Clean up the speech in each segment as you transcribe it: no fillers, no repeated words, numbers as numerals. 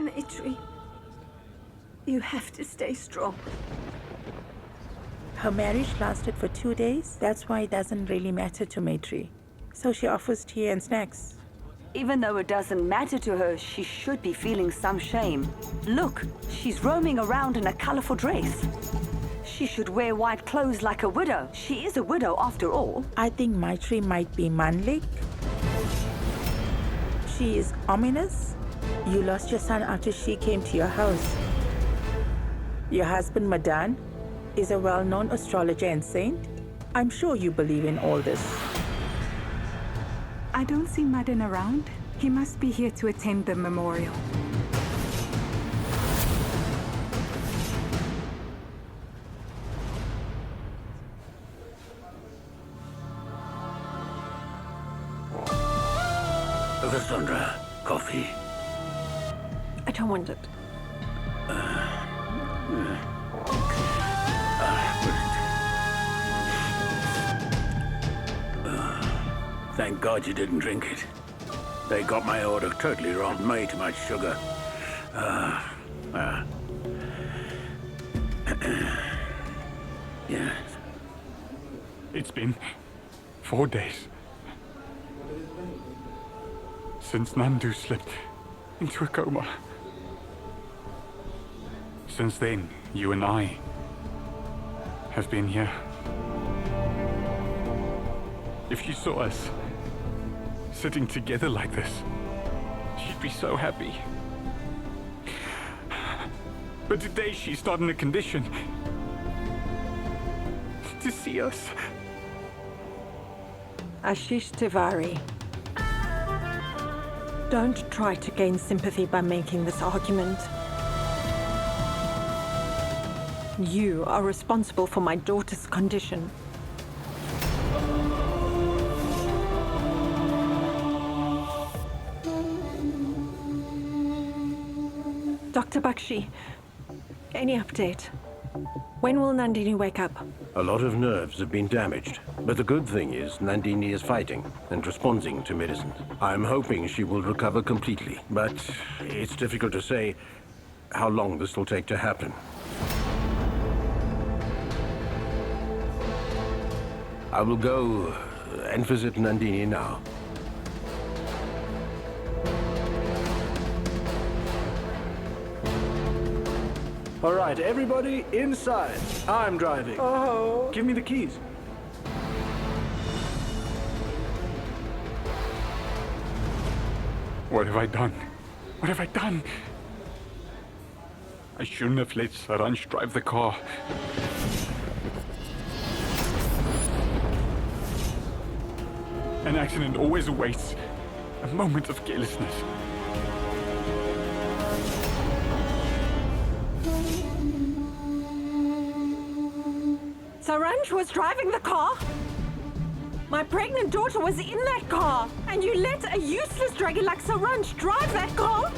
Maitree, you have to stay strong. Her marriage lasted for 2 days. That's why it doesn't really matter to Maitree. So she offers tea and snacks. Even though it doesn't matter to her, she should be feeling some shame. Look, she's roaming around in a colorful dress. She should wear white clothes like a widow. She is a widow after all. I think Maitree might be manlik. She is ominous. You lost your son after she came to your house. Your husband, Madan, is a well-known astrologer and saint. I'm sure you believe in all this. I don't see Madan around. He must be here to attend the memorial. Cassandra, coffee. I don't want it. Thank God you didn't drink it. They got my order totally wrong. Way too much sugar. Yes. It's been 4 days since Nandu slipped into a coma. Since then, you and I have been here. If you saw us sitting together like this, she'd be so happy. But today she's not in a condition to see us. Ashish Tiwari, don't try to gain sympathy by making this argument. You are responsible for my daughter's condition. Dr. Bakshi, any update? When will Nandini wake up? A lot of nerves have been damaged, but the good thing is Nandini is fighting and responding to medicine. I'm hoping she will recover completely, but it's difficult to say how long this will take to happen. I will go and visit Nandini now. All right, everybody inside. I'm driving. Oh. Give me the keys. What have I done? What have I done? I shouldn't have let Saransh drive the car. An accident always awaits a moment of carelessness. Saransh was driving the car? My pregnant daughter was in that car, and you let a useless druggie like Saransh drive that car?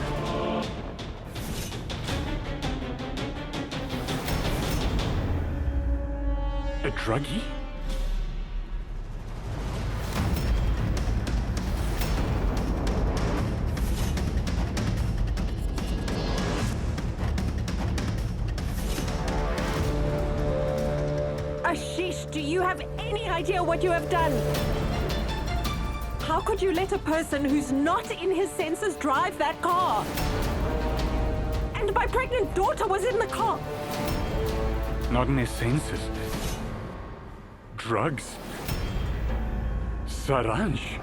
A druggie? Ashish, do you have any idea what you have done? How could you let a person who's not in his senses drive that car? And my pregnant daughter was in the car. Not in his senses. Drugs. Saransh.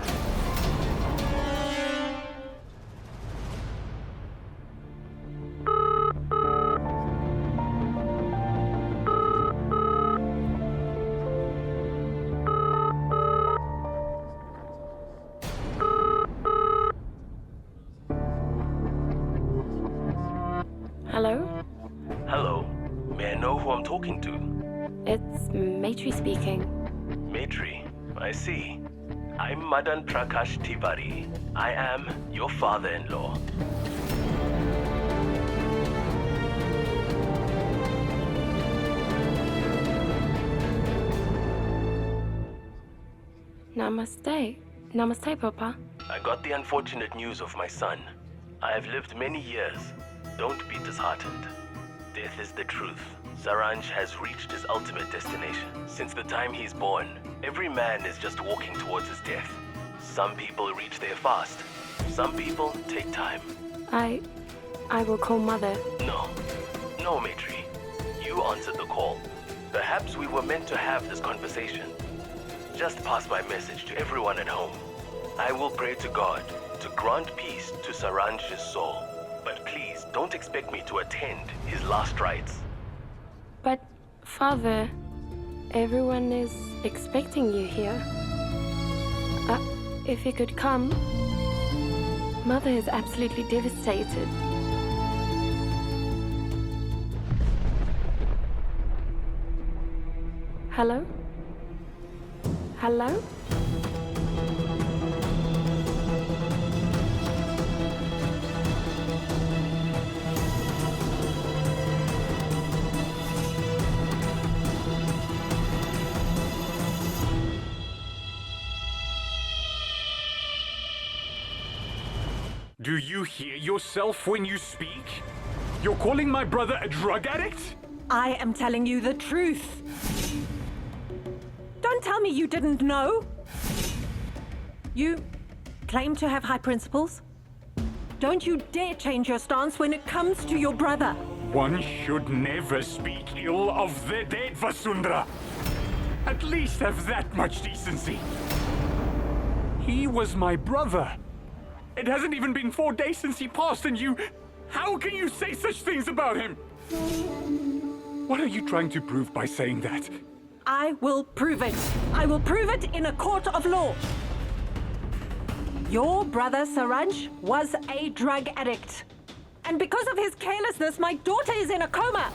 Hello? Hello. May I know who I'm talking to? It's Maitree speaking. Maitree. I see. I'm Madan Prakash Tiwari. I am your father-in-law. Namaste. Namaste, Papa. I got the unfortunate news of my son. I have lived many years. Don't be disheartened. Death is the truth. Saranj has reached his ultimate destination. Since the time he's born, every man is just walking towards his death. Some people reach there fast. Some people take time. I will call Mother. No, Maitree. You answered the call. Perhaps we were meant to have this conversation. Just pass my message to everyone at home. I will pray to God to grant peace to Saranj's soul. But please, don't expect me to attend his last rites. But, Father, everyone is expecting you here. If you could come. Mother is absolutely devastated. Hello? Hello? Do you hear yourself when you speak? You're calling my brother a drug addict? I am telling you the truth. Don't tell me you didn't know. You claim to have high principles. Don't you dare change your stance when it comes to your brother. One should never speak ill of the dead, Vasundra. At least have that much decency. He was my brother. It hasn't even been 4 days since he passed, and you... How can you say such things about him? What are you trying to prove by saying that? I will prove it. I will prove it in a court of law. Your brother Saranj was a drug addict. And because of his carelessness, my daughter is in a coma.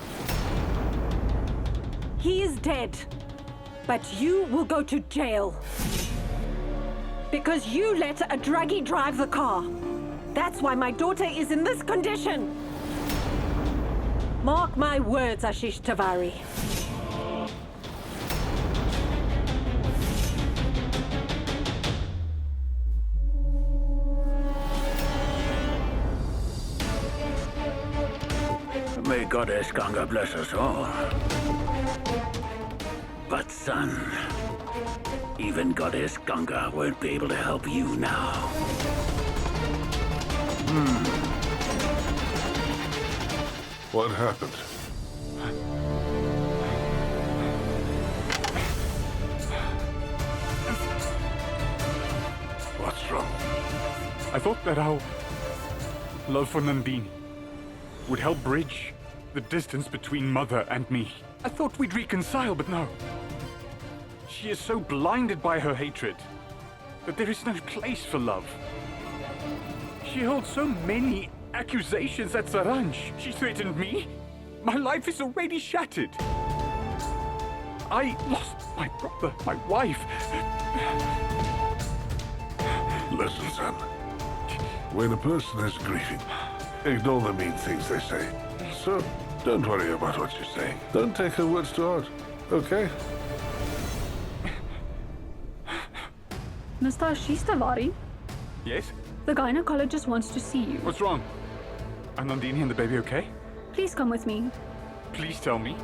He is dead. But you will go to jail. Because you let a druggie drive the car. That's why my daughter is in this condition. Mark my words, Ashish Tiwari. May Goddess Ganga bless us all. But son, even Goddess Ganga won't be able to help you now. What happened? What's wrong? I thought that our love for Nandini would help bridge the distance between Mother and me. I thought we'd reconcile, but no. She is so blinded by her hatred that there is no place for love. She holds so many accusations at Saranj. She threatened me. My life is already shattered. I lost my brother, my wife. Listen, son. When a person is grieving, ignore the mean things they say. So, don't worry about what you're saying. Don't take her words to heart, okay? Mr. Ashish Tiwari, Yes? the gynecologist wants to see you. What's wrong? Are Nandini and the baby okay? Please come with me. Please tell me.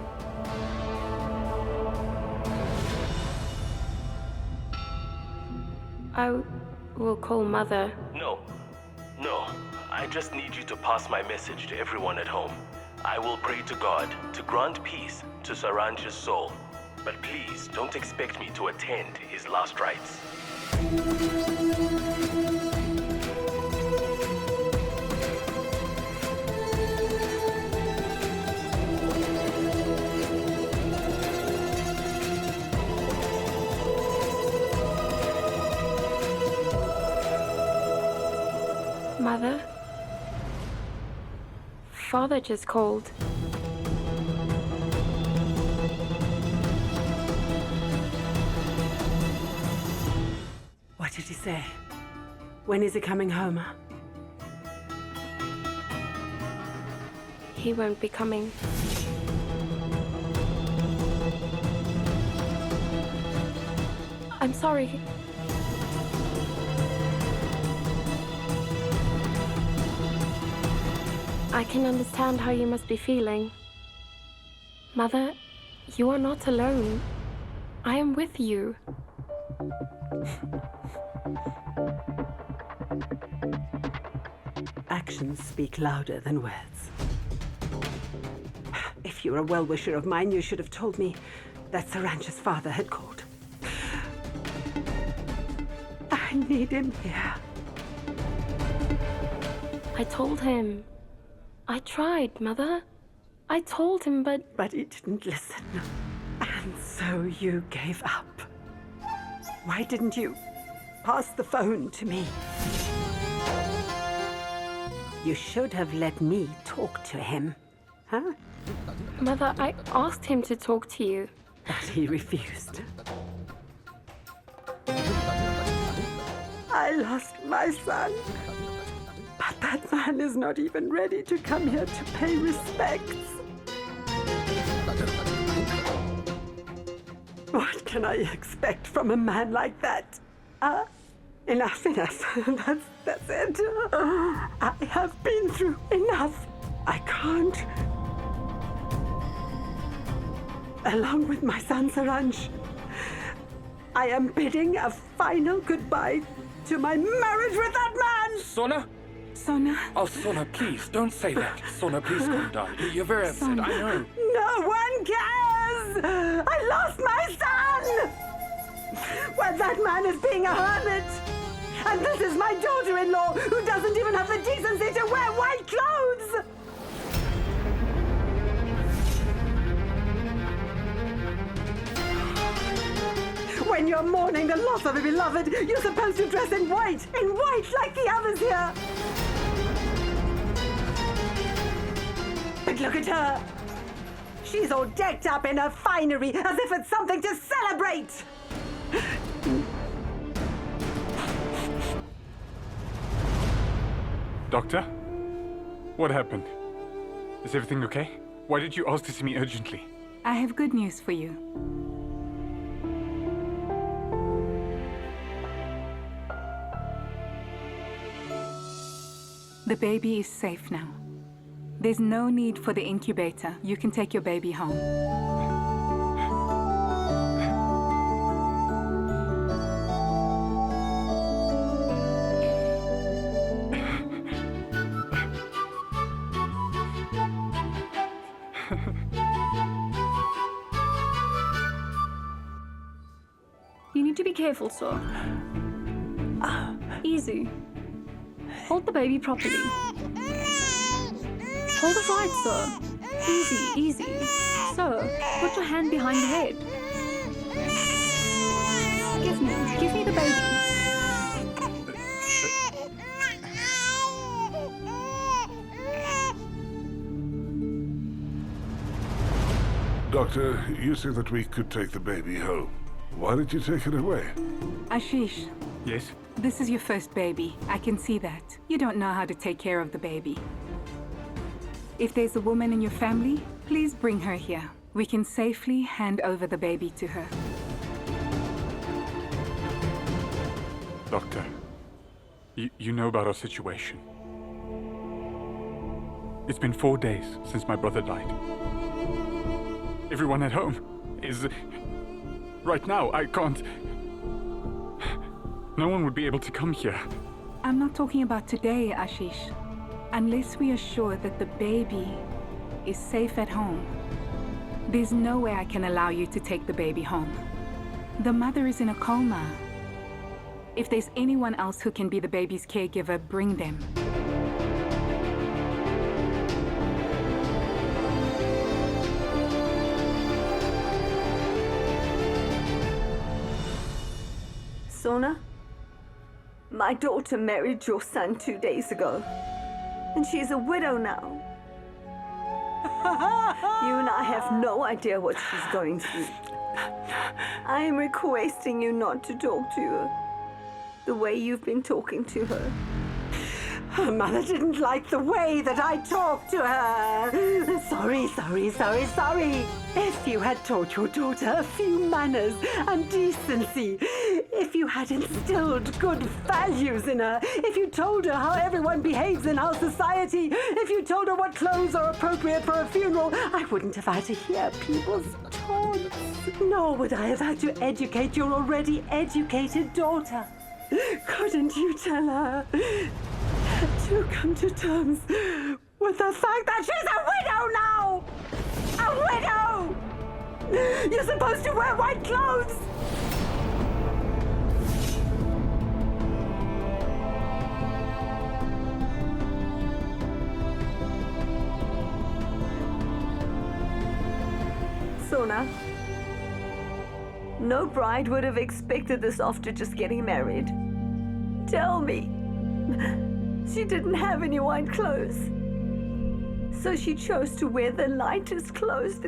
I will call Mother. No. I just need you to pass my message to everyone at home. I will pray to God to grant peace to Saranj's soul. But please, don't expect me to attend his last rites. Mother? Father just called. What did he say? When is he coming home? He won't be coming. I'm sorry. I can understand how you must be feeling. Mother, you are not alone. I am with you. Actions speak louder than words. If you're a well-wisher of mine, you should have told me that Saranja's father had called. I need him here. I told him. I tried, Mother. I told him, but... But he didn't listen. And so you gave up. Why didn't you pass the phone to me? You should have let me talk to him. Huh? Mother, I asked him to talk to you. But he refused. I lost my son. But that man is not even ready to come here to pay respects. What can I expect from a man like that? Enough. That's it. I have been through enough. I can't. Along with my son Saranj, I am bidding a final goodbye to my marriage with that man! Sona? Sona? Oh, Sona, please, don't say that. Sona, please calm down. You're very upset, Sona. I know. No one cares! I lost my son! Well, that man is being a hermit! And this is my daughter-in-law who doesn't even have the decency to wear white clothes! When you're mourning the loss of a beloved, you're supposed to dress in white like the others here. But look at her. She's all decked up in her finery as if it's something to celebrate. Doctor? What happened? Is everything okay? Why did you ask to see me urgently? I have good news for you. The baby is safe now. There's no need for the incubator. You can take your baby home. You need to be careful, sir. Easy. Hold the baby properly. Hold it right, sir. Easy. Sir, put your hand behind the head. Give me the baby. Doctor, you said that we could take the baby home. Why did you take it away? Ashish, Yes? this is your first baby. I can see that. You don't know how to take care of the baby. If there's a woman in your family, please bring her here. We can safely hand over the baby to her. Doctor, you know about our situation. It's been 4 days since my brother died. Everyone at home is... Right now, I can't... No one would be able to come here. I'm not talking about today, Ashish. Unless we are sure that the baby is safe at home, there's no way I can allow you to take the baby home. The mother is in a coma. If there's anyone else who can be the baby's caregiver, bring them. Sona, my daughter married your son 2 days ago, and she's a widow now. You and I have no idea what she's going through. I am requesting you not to talk to her the way you've been talking to her. Her mother didn't like the way that I talked to her. Sorry. If you had taught your daughter a few manners and decency, if you had instilled good values in her, if you told her how everyone behaves in our society, if you told her what clothes are appropriate for a funeral, I wouldn't have had to hear people's taunts. Nor would I have had to educate your already educated daughter. Couldn't you tell her to come to terms with the fact that she's a widow now? A widow! You're supposed to wear white clothes! Sona, no bride would have expected this after just getting married. Tell me, she didn't have any white clothes, so she chose to wear the lightest clothes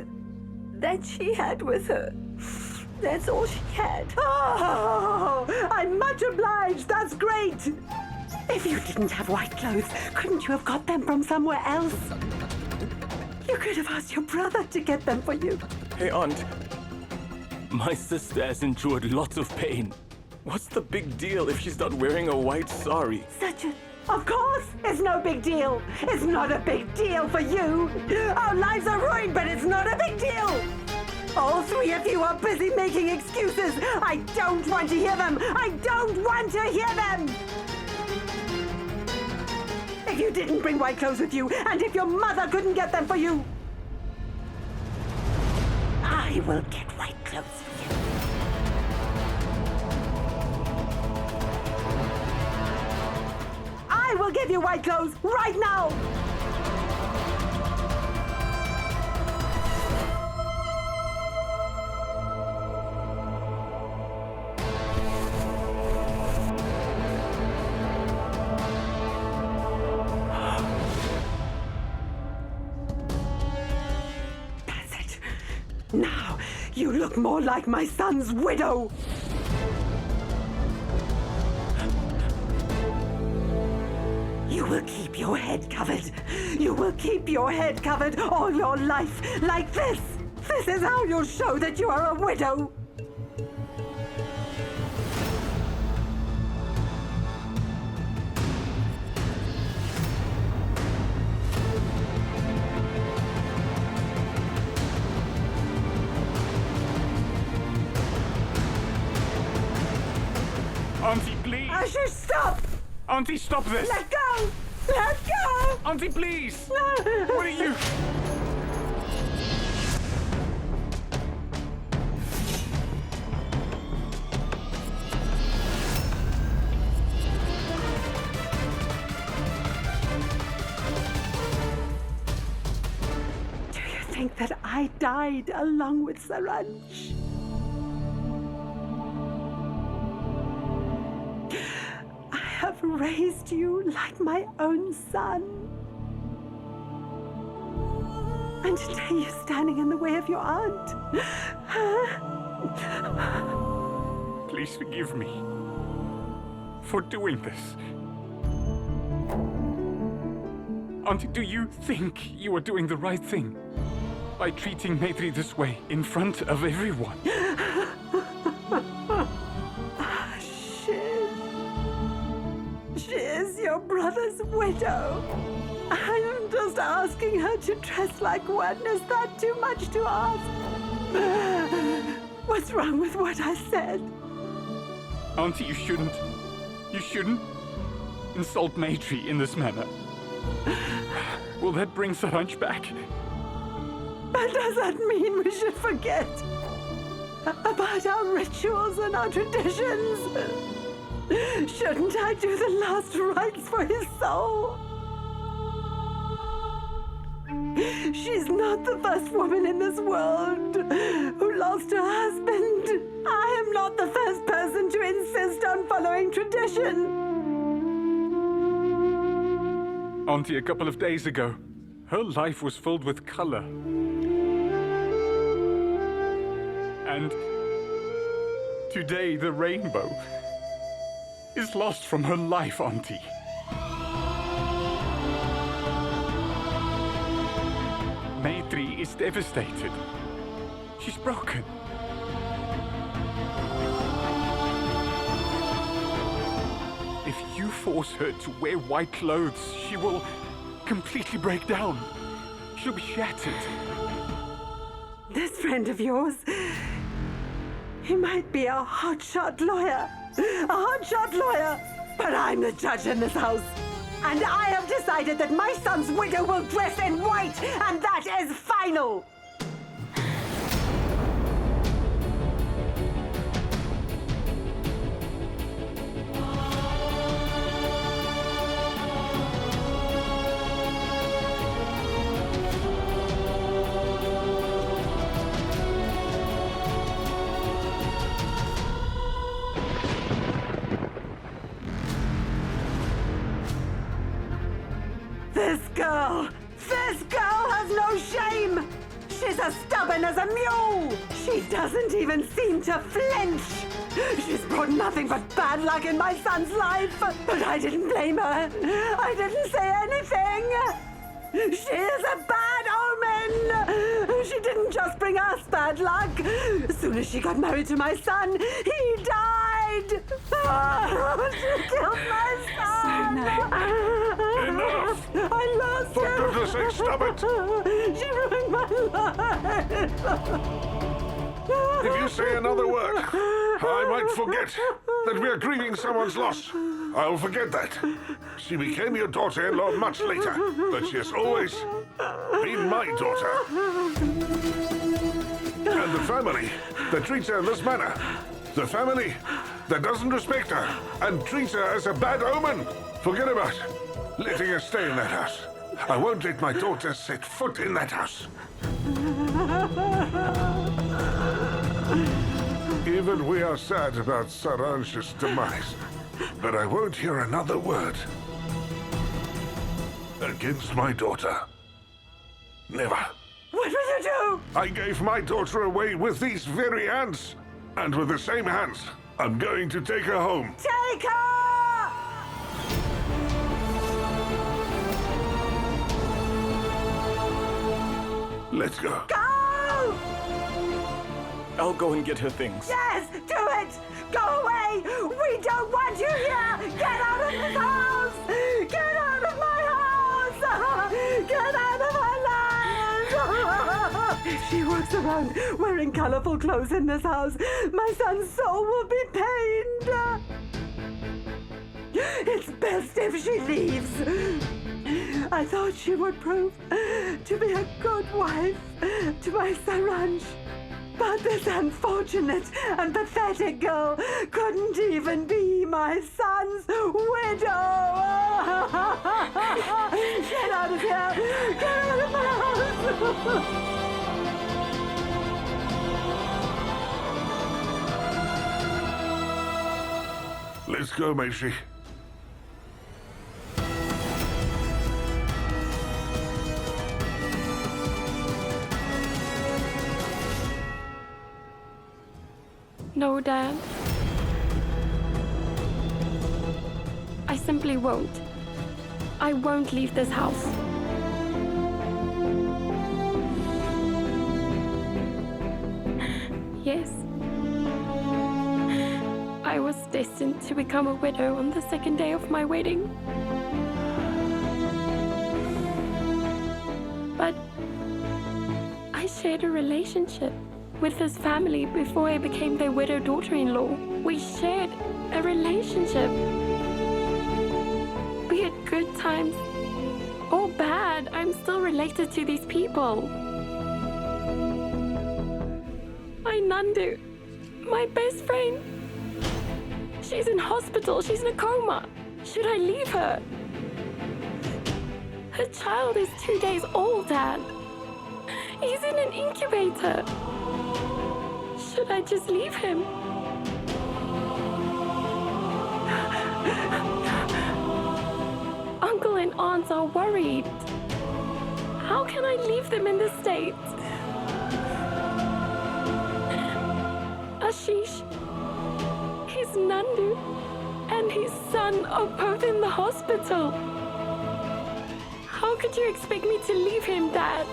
that she had with her. That's all she had. Oh, I'm much obliged. That's great. If you didn't have white clothes, couldn't you have got them from somewhere else? You could have asked your brother to get them for you. Hey, Aunt. My sister has endured lots of pain. What's the big deal if she's not wearing a white sari? Of course, it's no big deal. It's not a big deal for you. Our lives are ruined, but it's not a big deal. All three of you are busy making excuses. I don't want to hear them. I don't want to hear them. If you didn't bring white clothes with you, and if your mother couldn't get them for you, I will get white clothes for you. I will give you white clothes right now! That's it. Now, you look more like my son's widow! You will keep your head covered. You will keep your head covered all your life, like this. This is how you'll show that you are a widow. Auntie, please! Ashish, stop! Auntie, stop this! Let go! Let go! Auntie, please! What are you... Do you think that I died along with Saranj? I have raised you like my own son. And today you're standing in the way of your aunt. Please forgive me for doing this. Auntie, do you think you are doing the right thing by treating Maitree this way in front of everyone? She is your brother's widow. I'm just asking her to dress like one. Is that too much to ask? What's wrong with what I said? Auntie, you shouldn't insult Maitree in this manner. Will that bring Saranj back? But does that mean we should forget about our rituals and our traditions? Shouldn't I do the last rites for his soul? She's not the first woman in this world who lost her husband. I am not the first person to insist on following tradition. Auntie, a couple of days ago, her life was filled with color. And today, the rainbow is lost from her life, Auntie. Maitree is devastated. She's broken. If you force her to wear white clothes, she will completely break down. She'll be shattered. This friend of yours, he might be a hotshot lawyer. But I'm the judge in this house. And I have decided that my son's widow will dress in white, and that is final. This girl has no shame! She's as stubborn as a mule! She doesn't even seem to flinch! She's brought nothing but bad luck in my son's life! But I didn't blame her! I didn't say anything! She is a bad omen! She didn't just bring us bad luck! As soon as she got married to my son, he died! She killed my son! Enough! I lost For her! goodness sake, stop it! She ruined my life! If you say another word, I might forget that we are grieving someone's loss. I'll forget that. She became your daughter-in-law much later, but she has always been my daughter. And the family that treats her in this manner, the family that doesn't respect her and treats her as a bad omen, forget about letting her stay in that house. I won't let my daughter set foot in that house. Even we are sad about Saranj's demise, but I won't hear another word against my daughter. Never. What will you do? I gave my daughter away with these very hands, and with the same hands, I'm going to take her home. Take her! Let's go. Go! I'll go and get her things. Yes, do it! Go away! We don't want you here! Get out of this house! Get out of my house! Get out of my life! If she walks around wearing colorful clothes in this house, my son's soul will be pained. It's best if she leaves. I thought she would prove to be a good wife to my Saranj. But this unfortunate and pathetic girl couldn't even be my son's widow. Get out of here! Get out of my house! Let's go, Maitree. No, Dad. I simply won't. I won't leave this house. Yes. I was destined to become a widow on the second day of my wedding. But I shared a relationship with his family before I became their widow daughter-in-law. We shared a relationship. Be it good times or bad, I'm still related to these people. My Nandu, my best friend, she's in hospital, she's in a coma. Should I leave her? Her child is 2 days old, Dad. He's in an incubator. Should I just leave him? Uncle and aunts are worried. How can I leave them in this state? Ashish, his Nandu, and his son are both in the hospital. How could you expect me to leave him, Dad?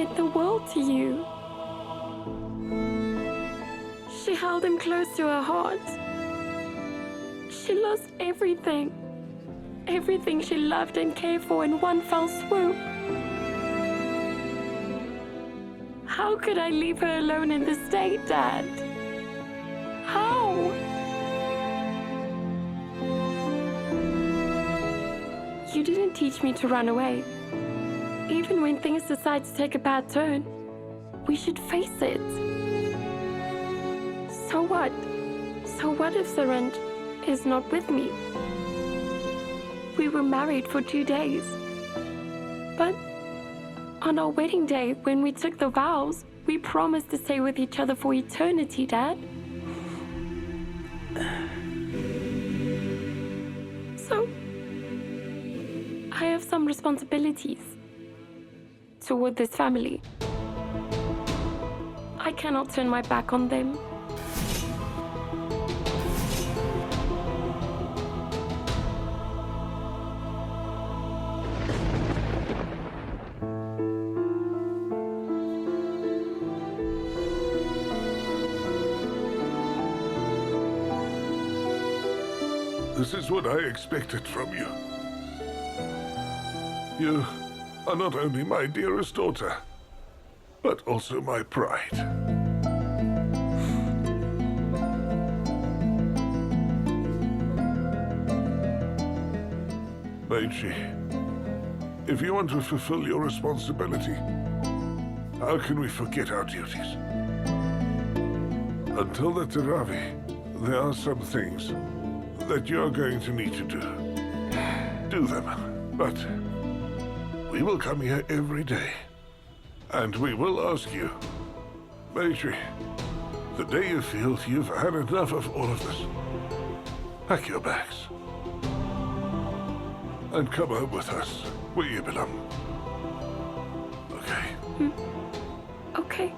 meant the world to you. She held him close to her heart. She lost everything. Everything she loved and cared for in one fell swoop. How could I leave her alone in this state, Dad? How? You didn't teach me to run away. Even when things decide to take a bad turn, we should face it. So what? So what if Sarand is not with me? We were married for 2 days. But on our wedding day, when we took the vows, we promised to stay with each other for eternity, Dad. So, I have some responsibilities toward this family. I cannot turn my back on them. This is what I expected from you. You are not only my dearest daughter, but also my pride. Maitree, if you want to fulfill your responsibility, how can we forget our duties? Until the Taravi, there are some things that you're going to need to do. Do them, but we will come here every day, and we will ask you, Maitree, the day you feel you've had enough of all of this, pack your bags and come home with us where you belong. Okay? Okay.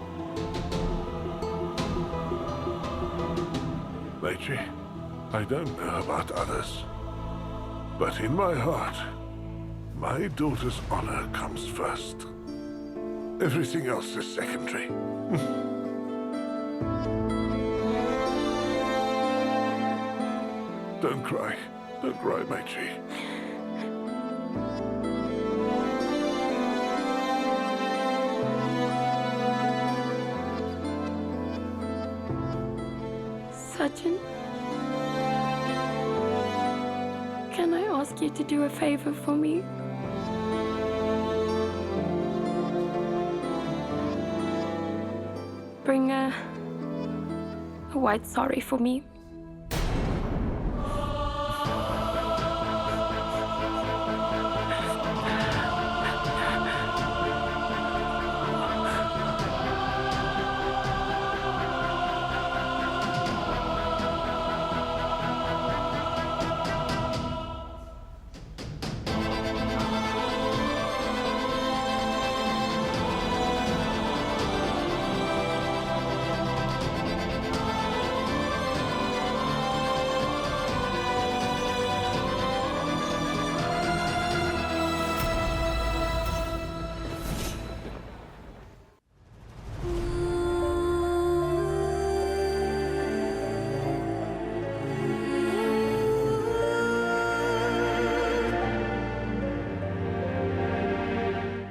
Maitree, I don't know about others, but in my heart, my daughter's honor comes first. Everything else is secondary. Don't cry. Don't cry, Maitree. Sachin, can I ask you to do a favor for me? Bring a white sari for me.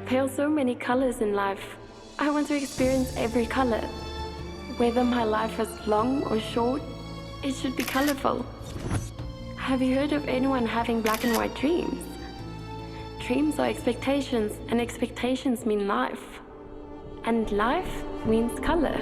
There are so many colors in life. I want to experience every color. Whether my life is long or short, it should be colorful. Have you heard of anyone having black and white dreams? Dreams are expectations, and expectations mean life. And life means color.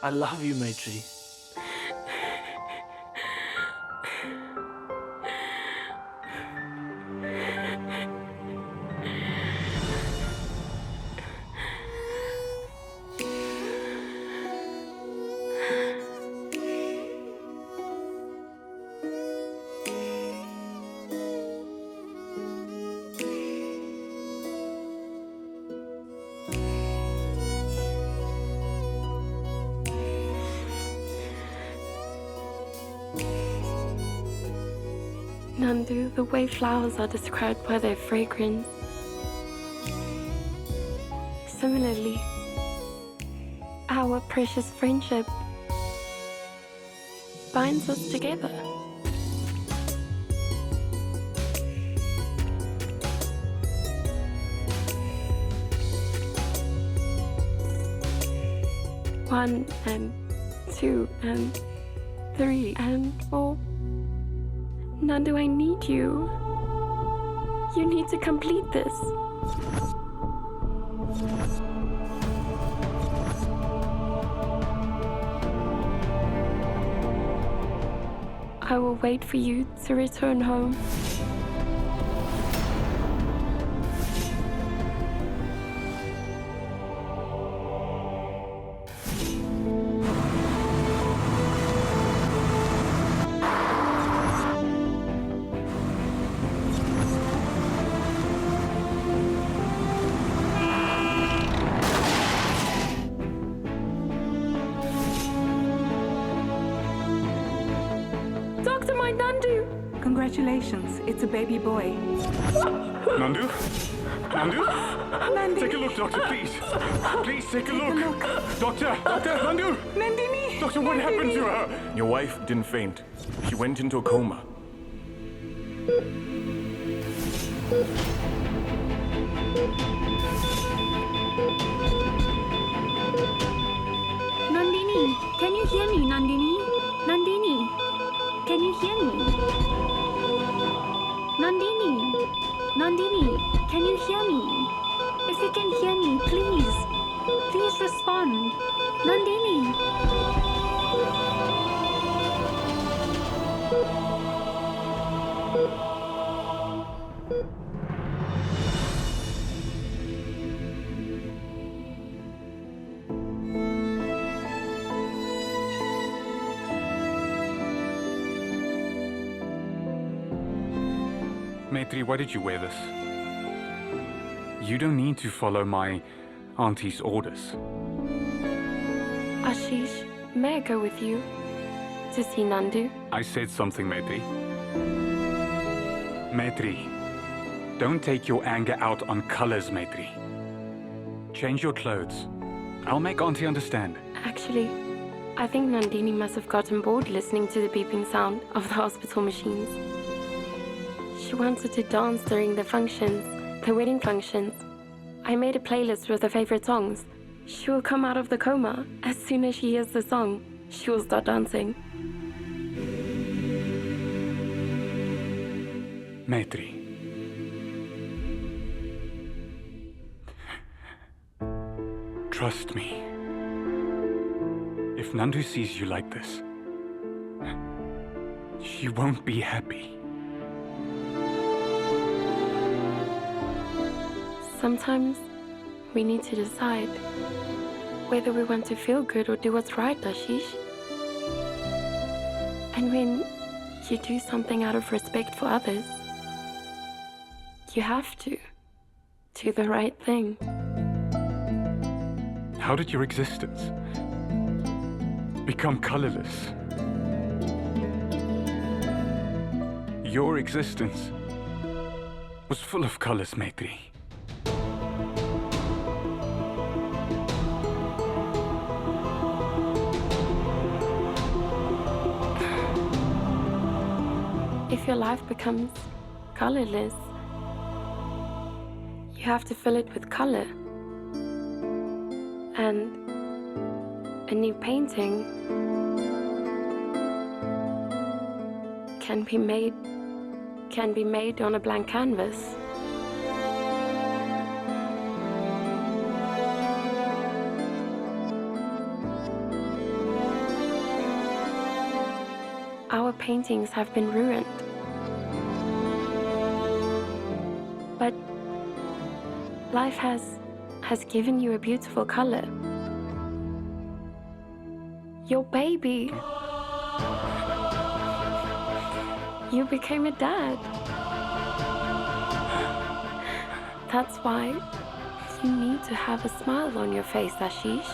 I love you, Maitree. Nandu, the way flowers are described by their fragrance. Similarly, our precious friendship binds us together. One and two and three and four. Nandu, I need you. You need to complete this. I will wait for you to return home. Doctor, my Nandu! Congratulations, it's a baby boy. Nandu? Nandu? Nandi. Take a look, doctor, please. Please take a look. Doctor! Doctor! Nandu! Nandini! Doctor, what happened to her? Your wife didn't faint. She went into a coma. Nandini, can you hear me, Nandini? Nandini, can you hear me? Nandini, Nandini, can you hear me? If you can hear me, please respond. Nandini. Maitree, why did you wear this? You don't need to follow my auntie's orders. Ashish, may I go with you to see Nandu? I said something, Maitree. Maitree, don't take your anger out on colors, Maitree. Change your clothes I'll make Auntie understand. Actually, I think Nandini must have gotten bored listening to the beeping sound of the hospital machines. She wanted to dance during the functions, the wedding functions. I made a playlist with her favorite songs. She will come out of the coma. As soon as she hears the song, she will start dancing. Maitree. Trust me. If Nandu sees you like this, she won't be happy. Sometimes we need to decide whether we want to feel good or do what's right, Ashish. And when you do something out of respect for others, you have to do the right thing. How did your existence become colorless? Your existence was full of colors, Maitree. If your life becomes colorless, you have to fill it with color. And a new painting can be made on a blank canvas. Our paintings have been ruined. But life has given you a beautiful color. Your baby. You became a dad. That's why you need to have a smile on your face, Ashish.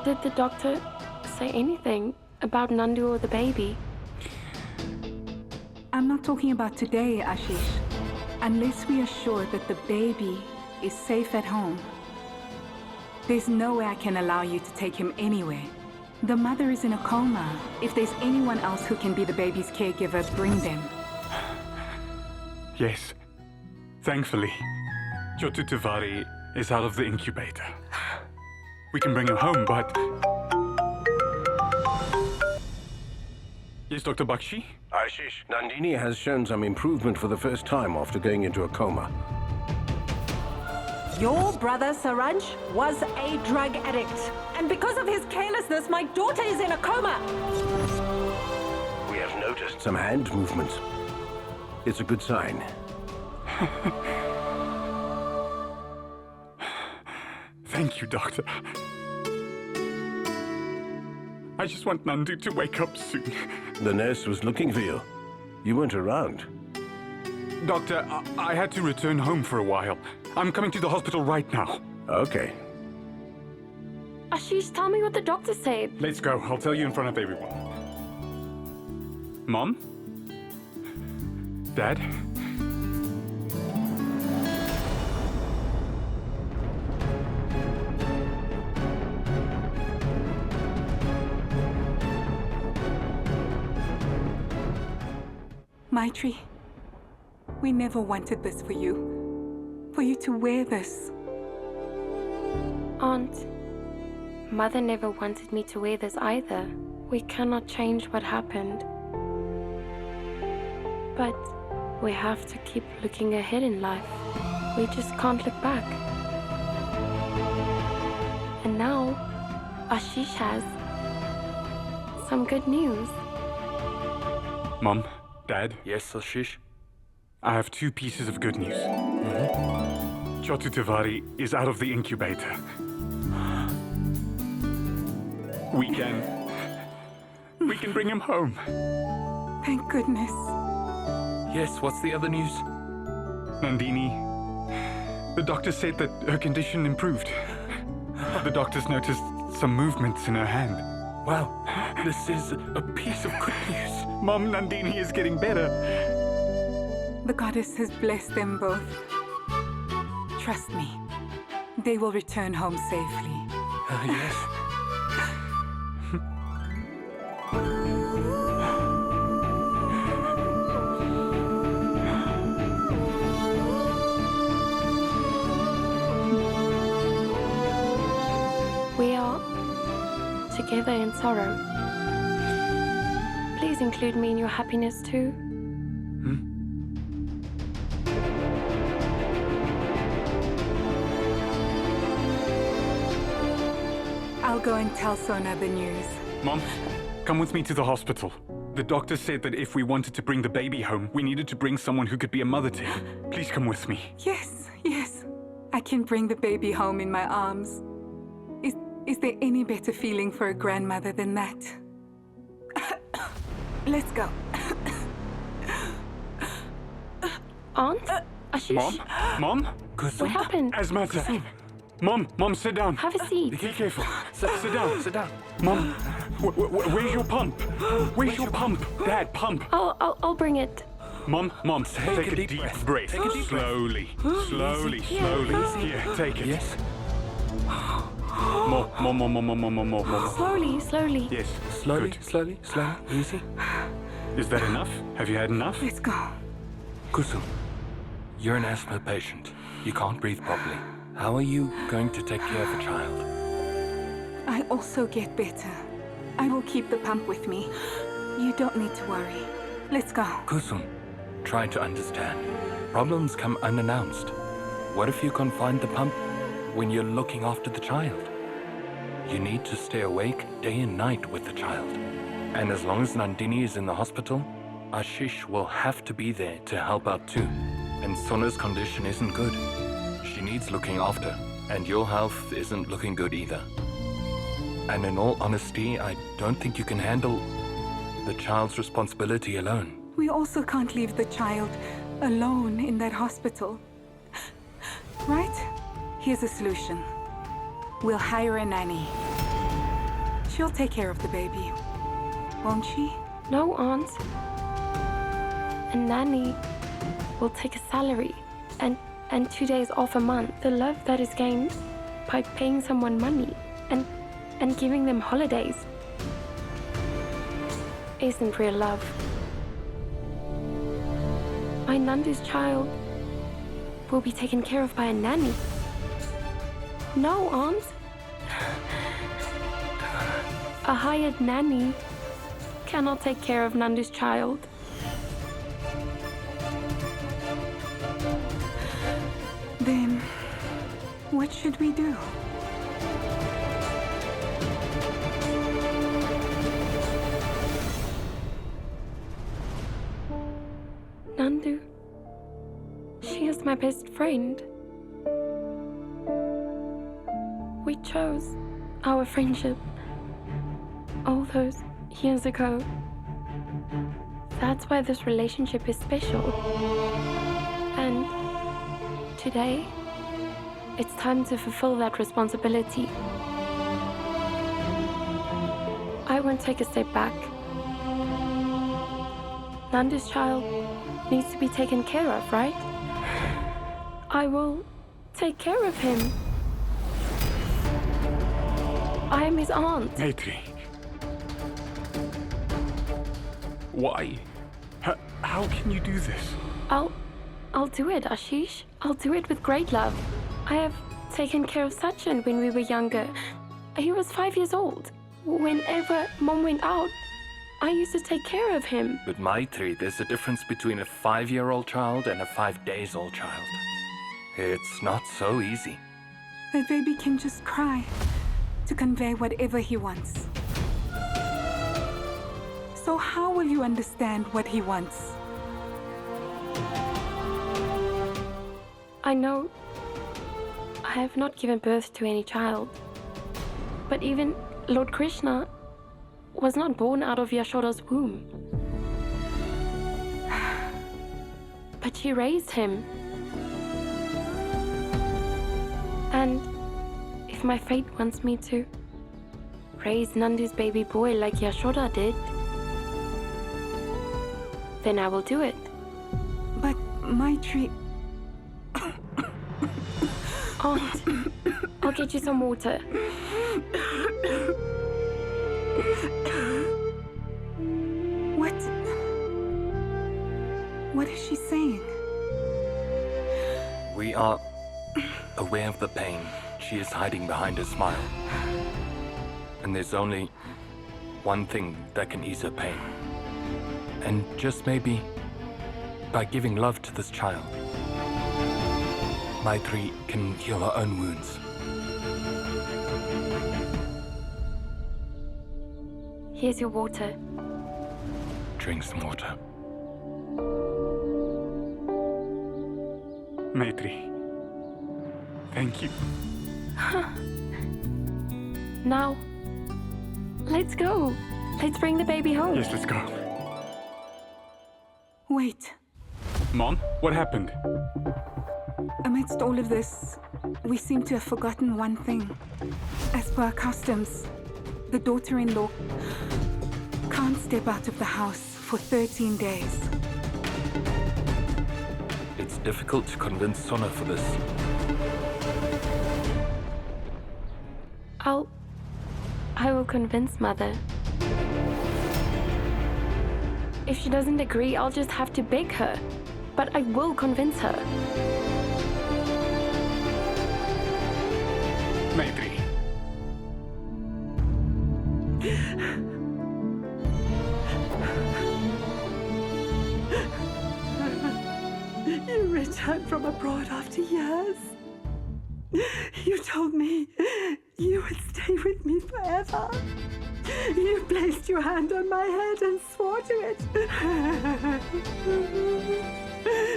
Did the doctor say anything about Nandu or the baby? I'm not talking about today, Ashish. Unless we are sure that the baby is safe at home, there's no way I can allow you to take him anywhere. The mother is in a coma. If there's anyone else who can be the baby's caregiver, bring them. Yes. Thankfully, Chotu Tiwari is out of the incubator. We can bring him home, but... Yes, Dr. Bakshi? Ashish, Nandini has shown some improvement for the first time after going into a coma. Your brother, Saranj, was a drug addict. And because of his carelessness, my daughter is in a coma. We have noticed some hand movements. It's a good sign. Thank you, Doctor. I just want Nandu to wake up soon. The nurse was looking for you. You weren't around. Doctor, I had to return home for a while. I'm coming to the hospital right now. Okay. Ashish, tell me what the doctor said. Let's go. I'll tell you in front of everyone. Mom? Dad? Maitree, we never wanted this for you. For you to wear this. Aunt, Mother never wanted me to wear this either. We cannot change what happened. But we have to keep looking ahead in life. We just can't look back. And now, Ashish has some good news. Mom? Dad? Yes, Ashish? I have 2 pieces of good news. Chotu Tiwari is out of the incubator. We can bring him home. Thank goodness. Yes, what's the other news? Nandini, the doctor said that her condition improved. The doctors noticed some movements in her hand. Wow, this is a piece of good news. Mom, Nandini is getting better. The goddess has blessed them both. Trust me, they will return home safely. Yes. We are together in sorrow. Please include me in your happiness too. I'll go and tell Sona the news. Mom, come with me to the hospital. The doctor said that if we wanted to bring the baby home, we needed to bring someone who could be a mother to him. Please come with me. Yes, yes. I can bring the baby home in my arms. Is there any better feeling for a grandmother than that? Let's go. Aunt? Ashish? Mom? What happened? Asmata. Mom, sit down. Have a seat. Be careful. Sit down. Sit down. Mom, where's your pump? Where's your pump? Dad, pump. I'll bring it. Mom, take a deep breath. Slowly. Here, take it. Yes. More. Slowly. Yes. Slowly, Good. slowly, easy. Is that enough? Have you had enough? Let's go. Kusum, you're an asthma patient. You can't breathe properly. How are you going to take care of a child? I also get better. I will keep the pump with me. You don't need to worry. Let's go. Kusum, try to understand. Problems come unannounced. What if you can't find the pump when you're looking after the child? You need to stay awake day and night with the child. And as long as Nandini is in the hospital, Ashish will have to be there to help out too. And Sona's condition isn't good. She needs looking after, and your health isn't looking good either. And in all honesty, I don't think you can handle the child's responsibility alone. We also can't leave the child alone in that hospital. Right? Here's a solution. We'll hire a nanny. She'll take care of the baby, won't she? No, Aunt. A nanny will take a salary and 2 days off a month. The love that is gained by paying someone money and giving them holidays isn't real love. My Nandu's child will be taken care of by a nanny. No, Aunt. A hired nanny cannot take care of Nandu's child. Then, what should we do? Nandu, she is my best friend. We chose our friendship all those years ago. That's why this relationship is special. And today, it's time to fulfill that responsibility. I won't take a step back. Nandu's child needs to be taken care of, right? I will take care of him. I am his aunt. Maitree. Why? How can you do this? I'll do it, Ashish. I'll do it with great love. I have taken care of Sachin when we were younger. He was 5 years old. Whenever Mom went out, I used to take care of him. With Maitree, there's a difference between a 5-year-old child and a 5-days-old child. It's not so easy. That baby can just cry to convey whatever he wants. So how will you understand what he wants? I know I have not given birth to any child. But even Lord Krishna was not born out of Yashoda's womb. But she raised him. And if my fate wants me to raise Nandu's baby boy like Yashoda did, then I will do it. But Maitree... can't. I'll get you some water. What is she saying? We are aware of the pain she is hiding behind her smile. And there's only one thing that can ease her pain. And just maybe, by giving love to this child, Maitree can heal her own wounds. Here's your water. Drink some water. Maitree, thank you. Now, let's go. Let's bring the baby home. Yes, let's go. Wait. Mom, what happened? Amidst all of this, we seem to have forgotten one thing. As per our customs, the daughter-in-law can't step out of the house for 13 days. It's difficult to convince Sona for this. I will convince Mother. If she doesn't agree, I'll just have to beg her. But I will convince her. Maitree. You returned from abroad after years. You told me you would stay with me forever. You placed your hand on my head and swore to it.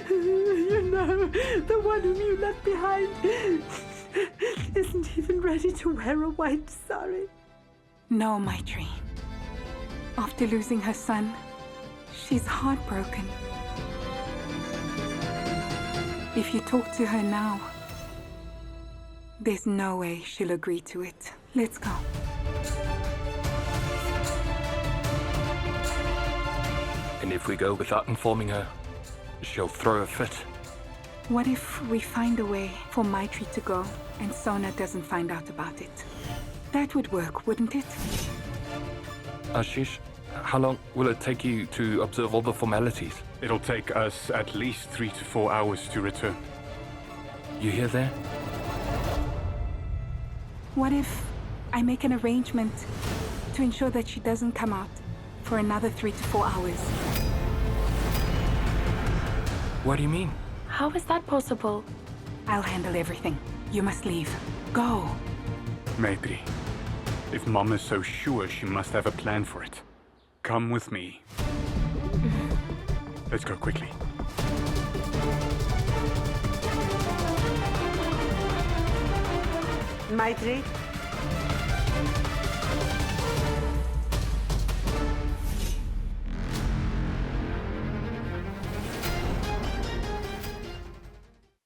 You know, the one whom you left behind isn't even ready to wear a white sari. No, Maitree. After losing her son, she's heartbroken. If you talk to her now, there's no way she'll agree to it. Let's go. And if we go without informing her, she'll throw a fit. What if we find a way for Maitree to go and Sona doesn't find out about it? That would work, wouldn't it? Ashish, how long will it take you to observe all the formalities? It'll take us at least 3 to 4 hours to return. You hear that? What if I make an arrangement to ensure that she doesn't come out for another 3 to 4 hours? What do you mean? How is that possible? I'll handle everything. You must leave. Go. Maitree, if Mom is so sure, she must have a plan for it. Come with me. Let's go quickly. Maitree,